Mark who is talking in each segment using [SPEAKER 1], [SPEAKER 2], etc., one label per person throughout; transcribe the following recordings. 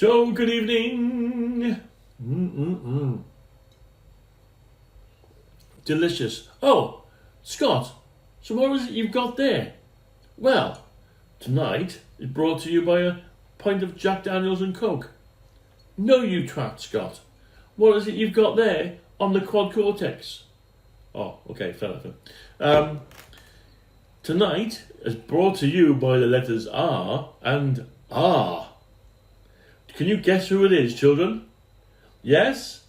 [SPEAKER 1] So, good evening. Delicious. Oh, Scott, so what is it you've got there? Well, tonight is brought to you by a pint of Jack Daniels and Coke. No, you twat, Scott. What is it you've got there on the quad Cortex? Oh, okay, fair enough. Tonight is brought to you by the letters R and R. Can you guess who it is, children? Yes?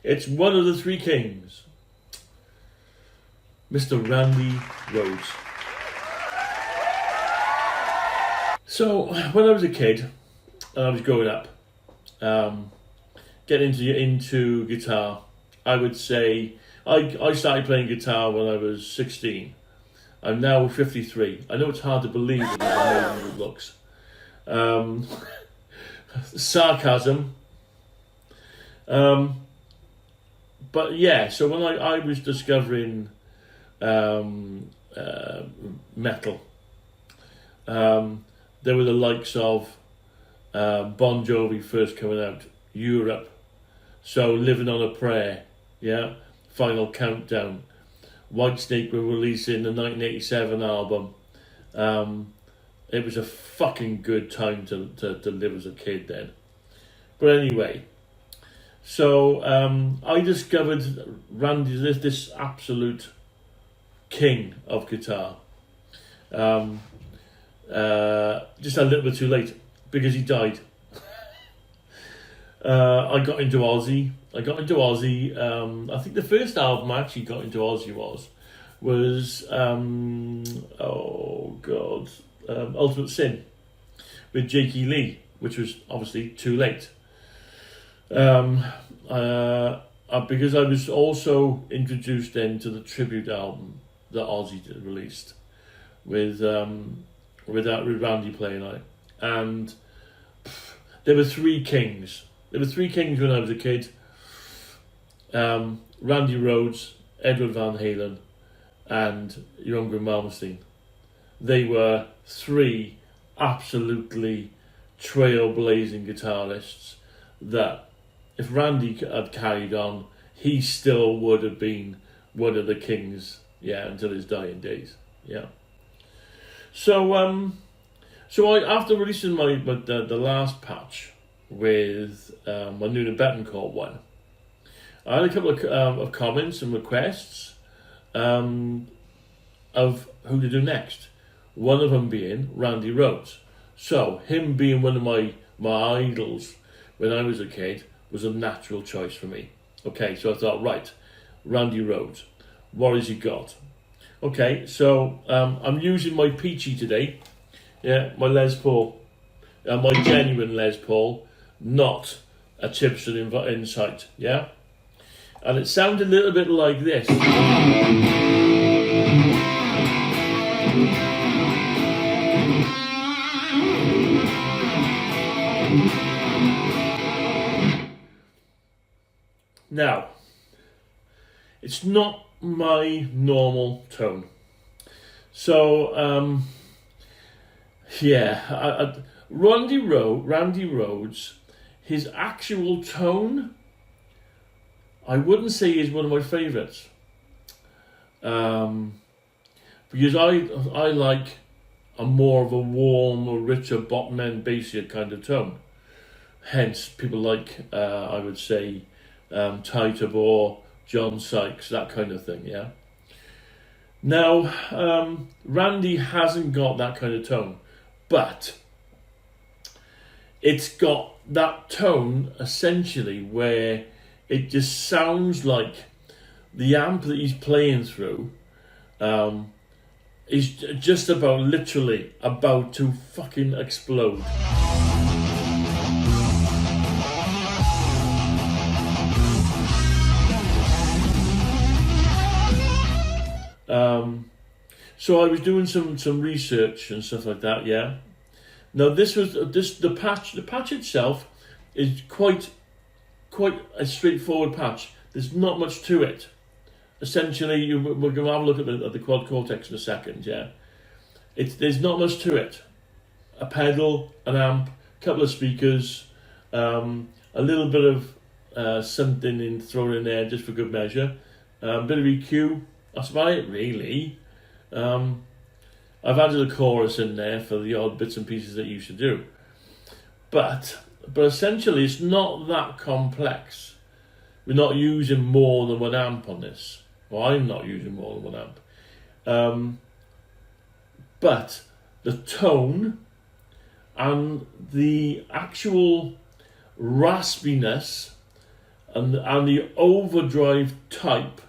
[SPEAKER 1] It's one of the three kings. Mr. Randy Rhoads. So, when I was a kid, and I was growing up, getting into guitar, I would say, I started playing guitar when I was 16. I'm now 53. I know it's hard to believe with these amazing good looks. Sarcasm. But yeah, so when I was discovering metal, there were the likes of Bon Jovi first coming out, Europe, so Living on a Prayer, yeah, Final Countdown, Whitesnake were releasing the 1987 album. It was a fucking good time to live as a kid then. But anyway, so I discovered Randy, this absolute king of guitar. Just a little bit too late because he died. I got into Aussie. I think the first album I actually got into Aussie was Ultimate Sin with Jakey Lee, which was obviously too late. Because I was also introduced then to the tribute album that Aussie released with Randy playing on it, and there were three kings. There were three kings when I was a kid. Randy Rhoads, Edward Van Halen, and Yngwie Malmsteen. They were three absolutely trailblazing guitarists that, if Randy had carried on, he still would have been one of the kings, yeah, until his dying days, yeah. So I, after releasing the last patch with my Nuna Betancourt one, I had a couple of comments and requests of who to do next. One of them being Randy Rhoads. So him being one of my idols when I was a kid was a natural choice for me. Okay, so I thought, right, Randy Rhoads, what has he got? Okay, so I'm using my Peachy today. Yeah, my Les Paul, my genuine Les Paul, not a Chipson Insight. Yeah, and it sounded a little bit like this. Now, it's not my normal tone. So, Randy Rhoads, his actual tone, I wouldn't say is one of my favourites. Because I like a more of a warm or richer bottom end bassier kind of tone. Hence, people like, I would say, Ty Tabor, John Sykes, that kind of thing, yeah? Now, Randy hasn't got that kind of tone, but it's got that tone, essentially, where it just sounds like the amp that he's playing through is just literally about to fucking explode. So I was doing some research and stuff like that, yeah. Now the patch itself is quite a straightforward patch. There's not much to it. Essentially, we're going to have a look at the quad Cortex in a second, yeah. There's not much to it. A pedal, an amp, a couple of speakers, a little bit of something thrown in there just for good measure, a bit of EQ. That's about it, really. I've added a chorus in there for the odd bits and pieces that you should do, but essentially it's not that complex. We're not using more than 1 amp on this. Well, I'm not using more than 1 amp. But the tone and the actual raspiness and the overdrive type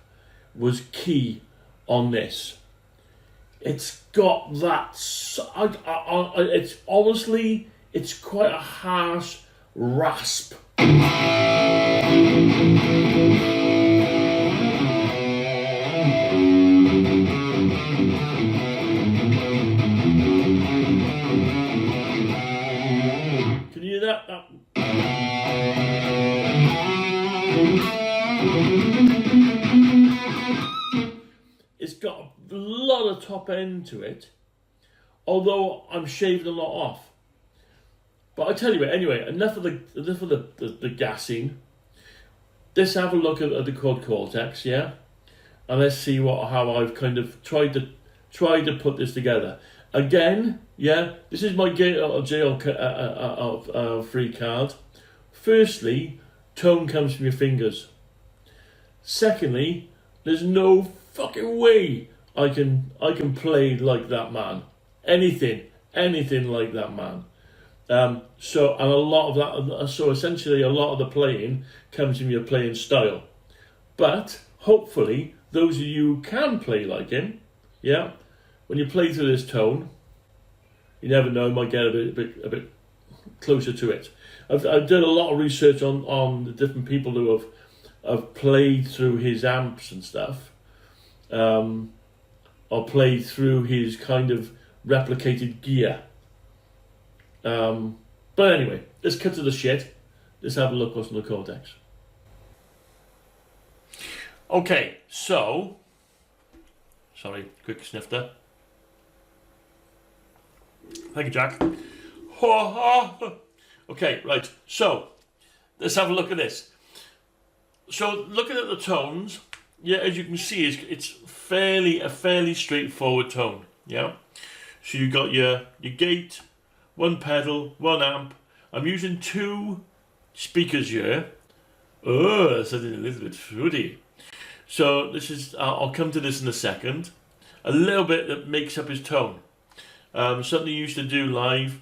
[SPEAKER 1] was key on this. It's got that. It's honestly, it's quite a harsh rasp. Can you hear that? It's got a lot of top end to it, although I'm shaving a lot off. But I tell you what, anyway, enough of the gassing. Let's have a look at the Cortex, yeah, and let's see how I've kind of tried to put this together. Again, yeah, this is my jail free card. Firstly, tone comes from your fingers. Secondly, there's no fucking way I can play like that man. Anything like that man. So a lot of that. So essentially, a lot of the playing comes from your playing style. But hopefully, those of you who can play like him, yeah, when you play through this tone, you never know, you might get a bit closer to it. I've done a lot of research on the different people who have played through his amps and stuff, or played through his kind of replicated gear. But anyway, let's cut to the shit. Let's have a look what's on the Cortex. Okay, so, sorry, quick snifter. Thank you, Jack. Okay, right, so, let's have a look at this. So, looking at the tones, yeah, as you can see, it's a fairly straightforward tone, yeah? So you got your gate, 1 pedal, 1 amp. I'm using 2 speakers here. Oh, that's a little bit fruity. So this is, I'll come to this in a second. A little bit that makes up his tone. Something you used to do live.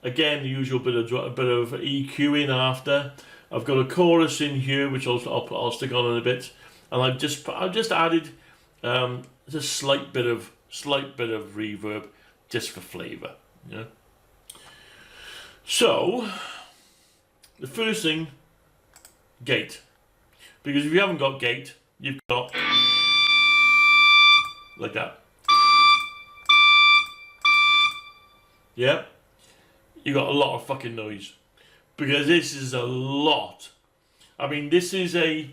[SPEAKER 1] Again, the usual bit of EQ in after. I've got a chorus in here, which I'll stick on in a bit, and I've just added a slight bit of reverb just for flavour. Yeah. So the first thing, gate, because if you haven't got gate, you've got like that. Yeah, you got a lot of fucking noise. Because this is a lot. I mean, this is these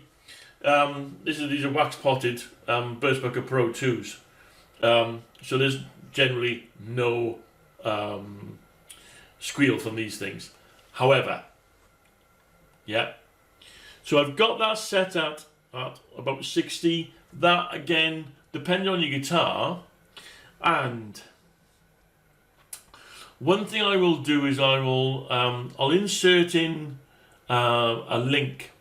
[SPEAKER 1] are wax potted Burstbucker Pro 2s. So there's generally no squeal from these things. However, yeah. So I've got that set at about 60. That again, depending on your guitar, and one thing I will do is I'll insert in a link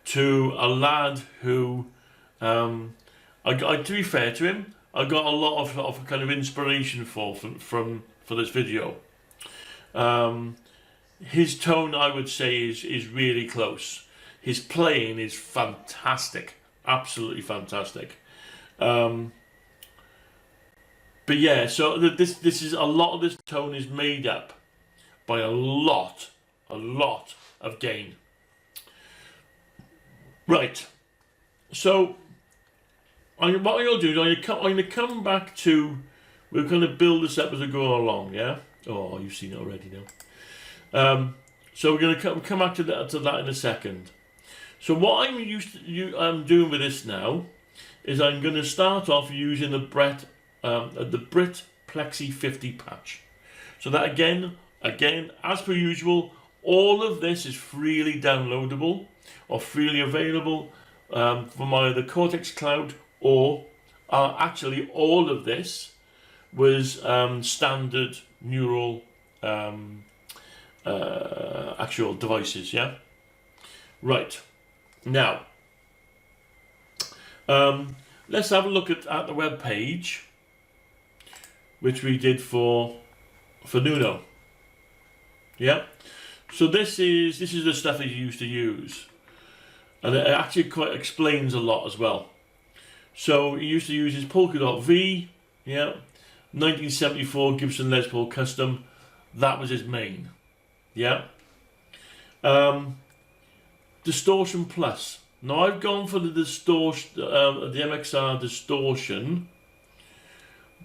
[SPEAKER 1] to a lad who to be fair to him, I got a lot of kind of inspiration from this video. His tone, I would say, is really close. His playing is fantastic, absolutely fantastic. But yeah, so this is a lot of this tone is made up by a lot of gain. Right. So what I'm going to do is I'm going to come back to. We're going to build this up as we go along. Yeah. Oh, you've seen it already now. So we're going to come back to that in a second. So what I'm doing with this now is I'm going to start off using the Brit Plexi 50 patch. So that again, as per usual, all of this is freely downloadable or freely available from either Cortex Cloud or actually all of this was standard neural actual devices, yeah? Right. Now, let's have a look at the web page, which we did for Nuno. Yeah. So this is the stuff that he used to use, and it actually quite explains a lot as well. So he used to use his Polkadot V, yeah, 1974 Gibson Les Paul Custom. That was his main, yeah. Distortion Plus. Now I've gone for the distortion, the MXR distortion,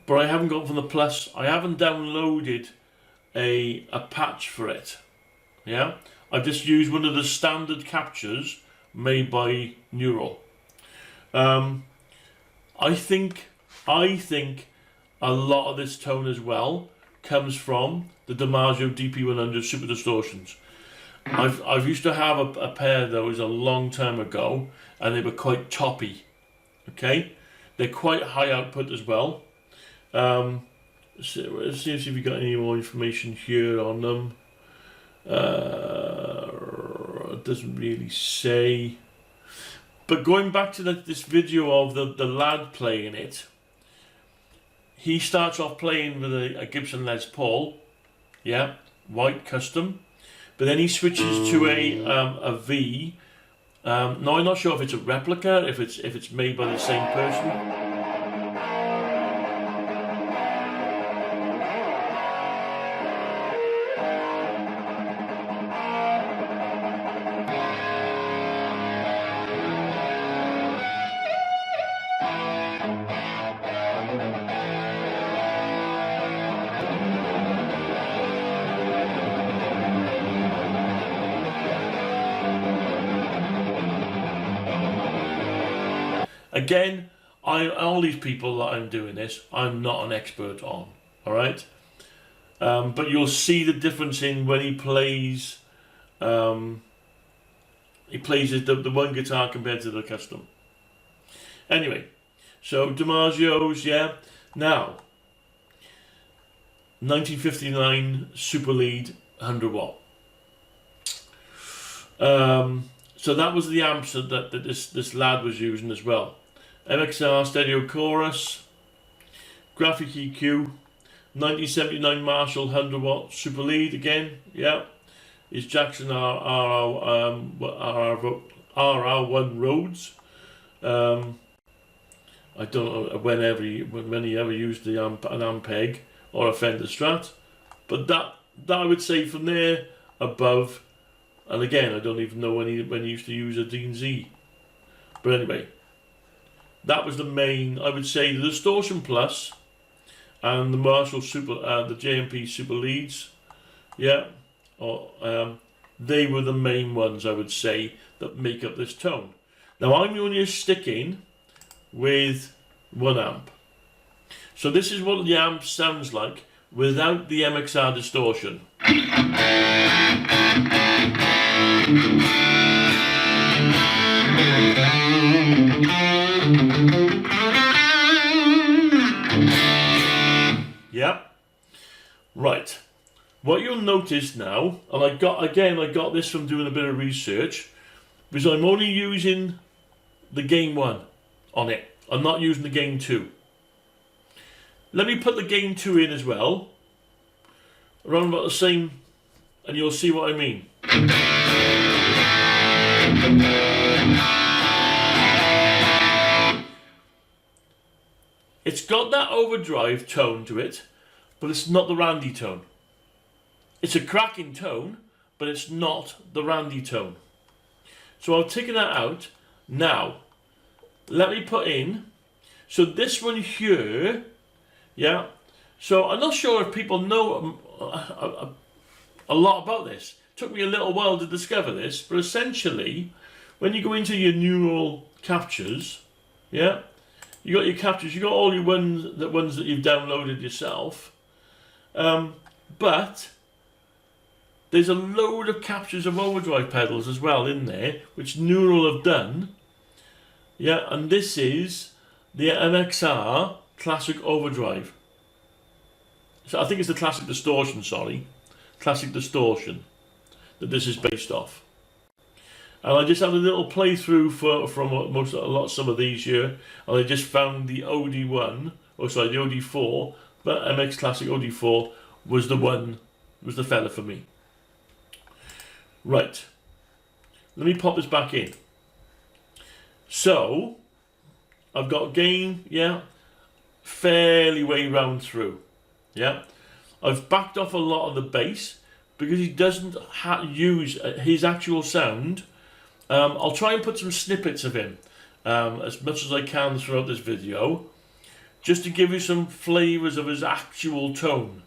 [SPEAKER 1] but I haven't gone for the Plus. I haven't downloaded a patch for it. Yeah, I've just used one of the standard captures made by Neural. I think a lot of this tone as well comes from the DiMaggio DP100 Super Distortions. I've used to have a pair of those a long time ago, and they were quite choppy. Okay, they're quite high output as well. So let's see if we got any more information here on them. It doesn't really say. But going back to this video of the lad playing it, he starts off playing with a Gibson Les Paul, yeah, white custom, but then he switches to a V. Now I'm not sure if it's a replica, if it's made by the same person. Again, all these people that I'm doing this, I'm not an expert on, all right? But you'll see the difference in when he plays. He plays the one guitar compared to the custom. Anyway, so DiMaggio's, yeah. Now, 1959 Super Lead 100 watt. So that was the amps that this lad was using as well. MXR Stereo Chorus, Graphic EQ, 1979 Marshall 100 watt Super Lead again, yeah. Is Jackson RR1 Rhoads. I don't know when he ever used an Ampeg or a Fender Strat, but that I would say from there above. And again, I don't even know when he used to use a Dean Z. But anyway, that was the main. I would say the Distortion Plus and the Marshall Super, the JMP Super Leads, yeah, they were the main ones I would say that make up this tone. Now I'm only sticking with one amp. So this is what the amp sounds like without the MXR distortion. Yep. Right. What you'll notice now, and I got this from doing a bit of research, because I'm only using the gain 1 on it. I'm not using the gain 2. Let me put the gain 2 in as well, around about the same, and you'll see what I mean. It's got that overdrive tone to it, but it's not the Randy tone. It's a cracking tone, but it's not the Randy tone. So I've taken that out. Now, let me put in, so this one here, yeah, so I'm not sure if people know a lot about this. It took me a little while to discover this, but essentially, when you go into your neural captures, yeah, you got your captures, you got all your ones that you've downloaded yourself, but there's a load of captures of overdrive pedals as well in there, which Neural have done. Yeah, and this is the MXR Classic Overdrive. So I think it's the Classic Distortion, sorry. Classic Distortion that this is based off. And I just had a little playthrough from some of these here, and I just found the OD1, the OD4, but MX Classic OD4 was the fella for me. Right, let me pop this back in. So, I've got gain, yeah, fairly way round through, yeah. I've backed off a lot of the bass because he doesn't use his actual sound. I'll try and put some snippets of him as much as I can throughout this video, just to give you some flavours of his actual tone.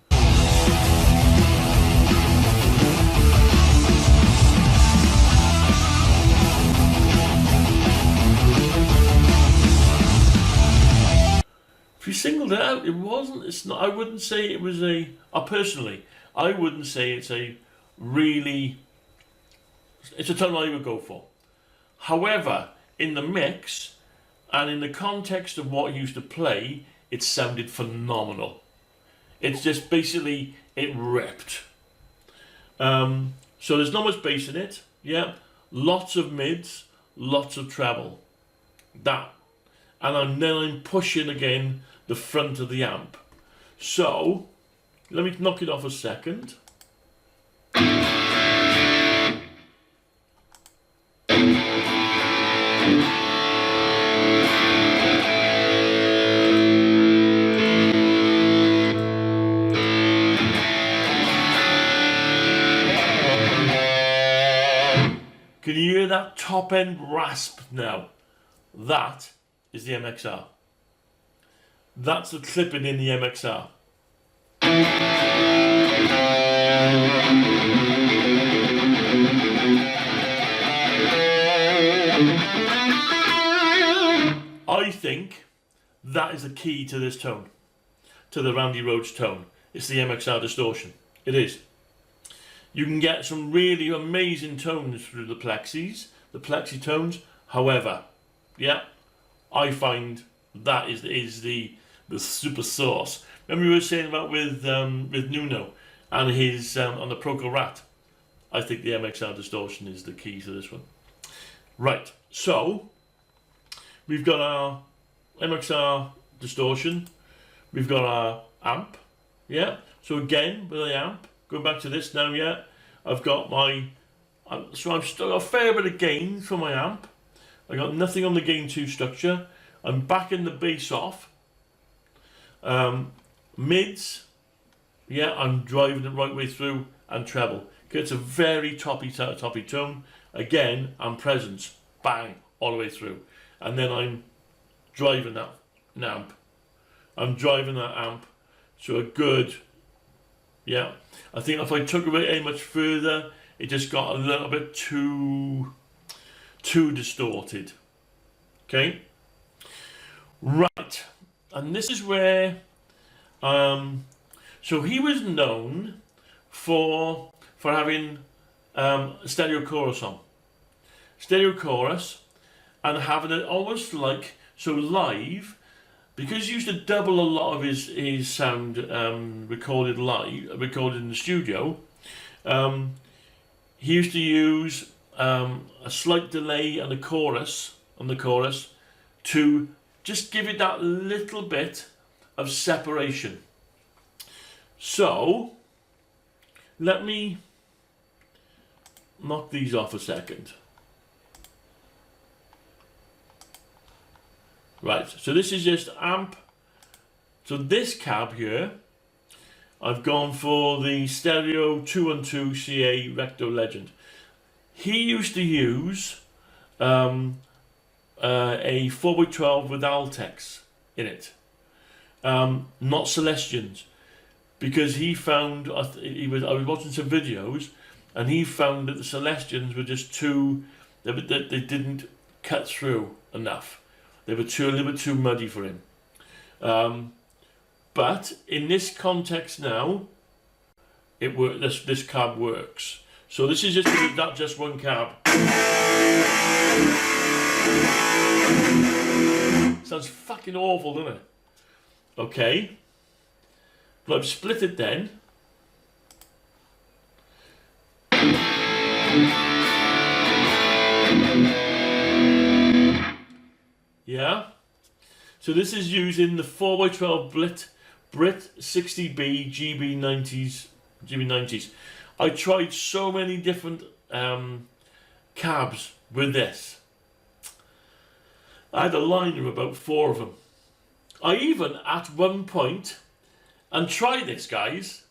[SPEAKER 1] If you singled it out, it's not, I wouldn't say it was personally, I wouldn't say it's a tone I would go for. However, in the mix, and in the context of what he used to play, it sounded phenomenal. It's just basically, it ripped. So there's not much bass in it, yeah, lots of mids, lots of treble. And then I'm pushing again the front of the amp. So, let me knock it off a second. Can you hear that top end rasp now? That is the MXR. That's the clipping in the MXR. I think that is the key to this tone, to the Randy Rhoads tone. It's the MXR distortion. It is. You can get some really amazing tones through the plexi tones. However, yeah, I find that is the super sauce. Remember we were saying about with Nuno and his on the Proco Rat. I think the MXR distortion is the key to this one. Right, so we've got our MXR distortion. We've got our amp. Yeah. So again with the amp, going back to this now. Yeah, I've got my. So I've still got a fair bit of gain for my amp. I got nothing on the gain 2 structure. I'm backing the bass off. Mids, yeah, I'm driving it right way through, and treble. It's a very toppy tone. Again, and presence, bang, all the way through. And then I'm driving that amp. I'm driving that amp to a good, yeah. I think if I took it any much further, it just got a little bit too distorted. Okay. Right, and this is where, so he was known for having stereo chorus on, and having it almost like, so live, because he used to double a lot of his sound recorded in the studio. He used to use a slight delay on the chorus to just give it that little bit of separation. So, let me knock these off a second. Right, so this is just amp. So this cab here, I've gone for the stereo 212 CA Recto Legend. He used to use a 4x12 with Altex in it, not Celestians, because he found, I was watching some videos, and he found that the Celestians were just they didn't cut through enough. They were a little bit too muddy for him. But in this context now, this cab works. So this is just not just one cab. Sounds fucking awful, doesn't it? Okay. But I've split it then. Yeah. So this is using the 4x12 Brit 60B GB90s. I tried so many different cabs with this. I had a line of about 4 of them. I even at one point, and try this guys,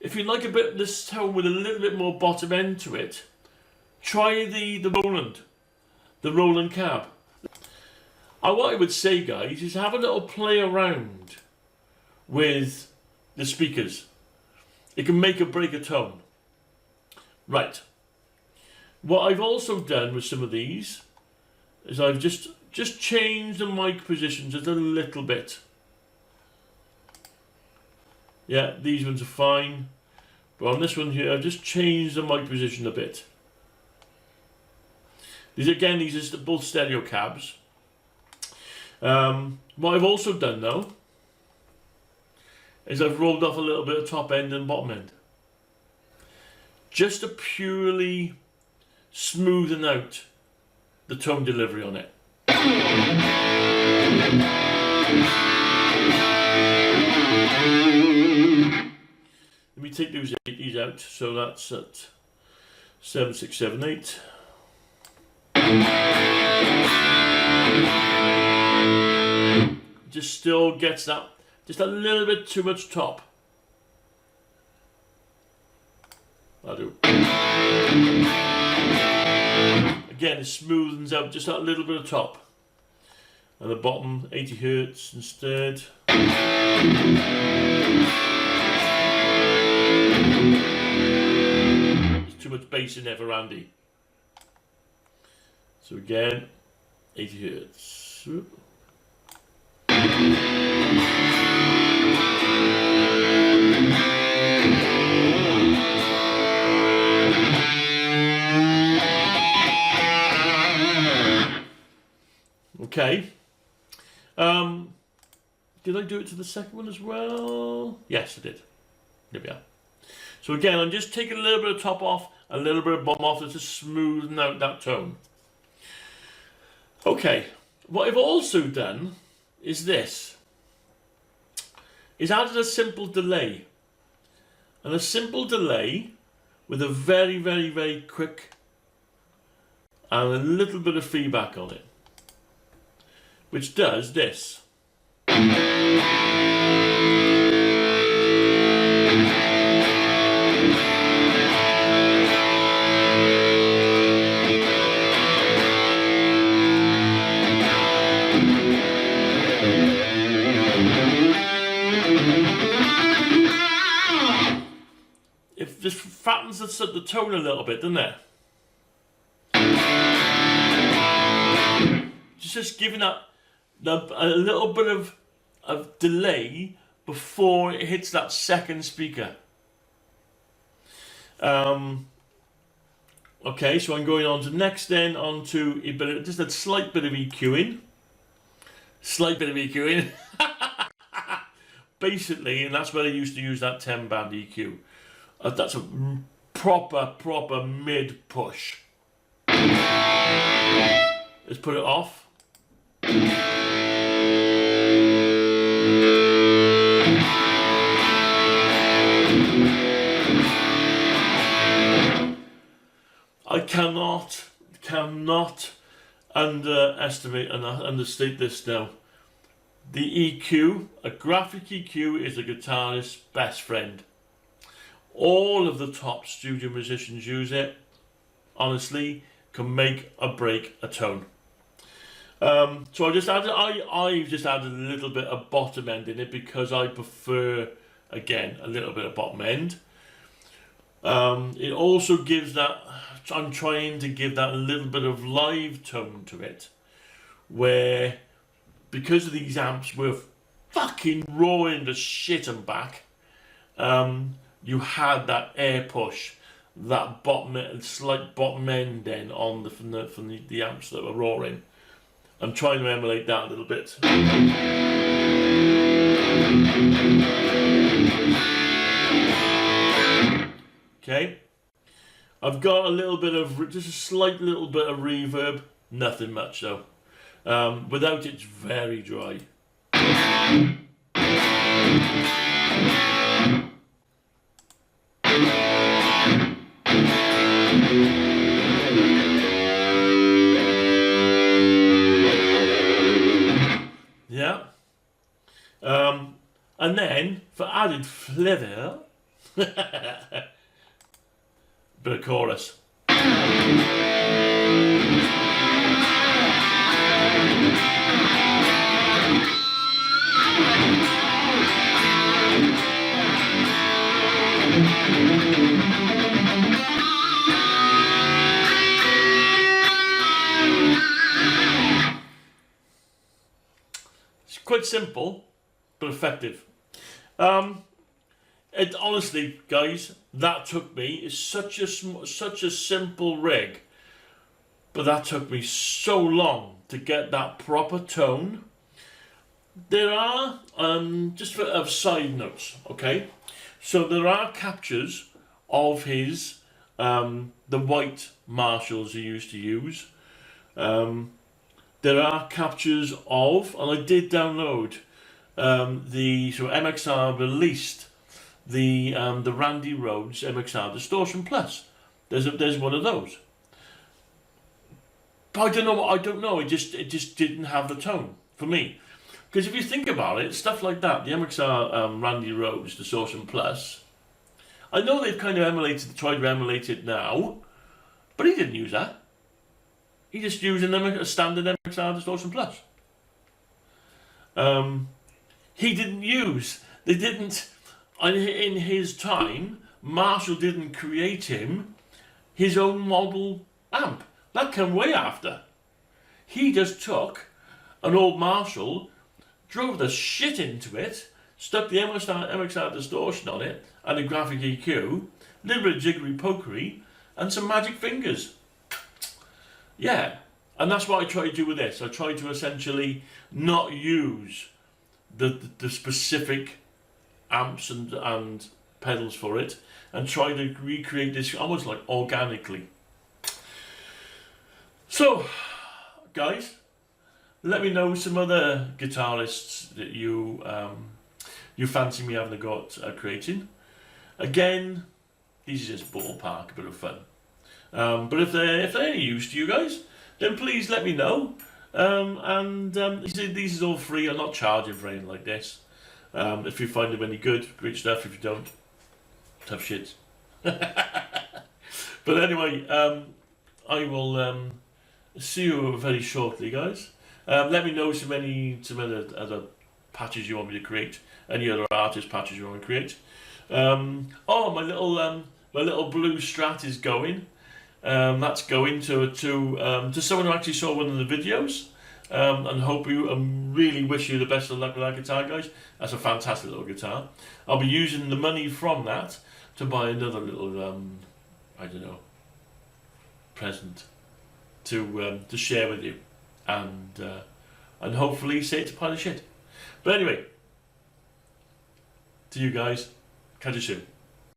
[SPEAKER 1] if you like a bit of this tone with a little bit more bottom end to it, try the Roland cab. What I would say guys is have a little play around with the speakers. It can make or break a tone. Right. What I've also done with some of these is I've just changed the mic positions just a little bit. Yeah, these ones are fine. But on this one here, I've just changed the mic position a bit. These are both stereo cabs. What I've also done though is I've rolled off a little bit of top end and bottom end, just to purely smoothen out the tone delivery on it. Let me take these out. So that's at 7, 6, 7, 8. Just still gets that just a little bit too much top. I'll do. Again, it smoothens out just that little bit of top. And the bottom, 80 Hertz instead. There's too much bass in there for Randy. So again, 80 Hertz. Whoop. Okay. Did I do it to the second one as well? Yes, I did. There we are. So again, I'm just taking a little bit of top off, a little bit of bottom off, just to smoothen out that tone. Okay. What I've also done is this. Is added a simple delay. And a simple delay with a very, very, very quick and a little bit of feedback on it, which does this. If this fattens the tone a little bit, doesn't it? Just giving that a little bit of delay before it hits that second speaker. Okay, so I'm going on to next then, onto just a slight bit of EQing. Basically, and that's where I used to use that 10 band EQ. That's a proper mid push. Let's put it off. I cannot underestimate and understate this now. The EQ, a graphic EQ, is a guitarist's best friend. All of the top studio musicians use it. Honestly, can make or break a tone. So I've just added a little bit of bottom end in it because I prefer, again, a little bit of bottom end. It also gives that, I'm trying to give that a little bit of live tone to it, where because of these amps were fucking roaring the shit and back, you had that air push, that slight bottom end then on from the amps that were roaring. I'm trying to emulate that a little bit. Okay, I've got a little bit of, just a slight little bit of reverb, nothing much though. Without it's very dry. Yeah. And then for added flavour, bit of chorus. It's quite simple, but effective. It honestly, guys, that took me. It's such a simple rig, but that took me so long to get that proper tone. There are just for side notes, okay. So there are captures of his the white Marshalls he used to use. There are captures of, and I did download so MXR released the Randy Rhoads MXR Distortion Plus. There's one of those. But I don't know. It just didn't have the tone for me. Because if you think about it, stuff like that, the MXR Randy Rhoads Distortion Plus, I know they've kind of tried to emulate it now, but he didn't use that. He just used a standard MXR Distortion Plus. They didn't, in his time, Marshall didn't create him his own model amp. That came way after. He just took an old Marshall, drove the shit into it, stuck the MXR distortion on it, and a graphic EQ, a little bit of jiggery pokery, and some magic fingers. Yeah, and that's what I try to do with this. I try to essentially not use the specific amps and pedals for it, and try to recreate this almost like organically. So, guys, let me know some other guitarists that you fancy me having a go at creating. Again, these are just ballpark, a bit of fun. But if they're any use to you guys, then please let me know. These is all free. I'm not charging for anything like this. If you find them any good, great stuff. If you don't, tough shit. But anyway, I will see you very shortly, guys. Let me know some other patches you want me to create. Any other artist patches you want to create. Oh, my little blue Strat is going. That's going to someone who actually saw one of the videos. And really wish you the best of luck with that guitar, guys. That's a fantastic little guitar. I'll be using the money from that to buy another little, I don't know, present to share with you, and hopefully say it's a pile of shit. But anyway, to you guys, catch you soon.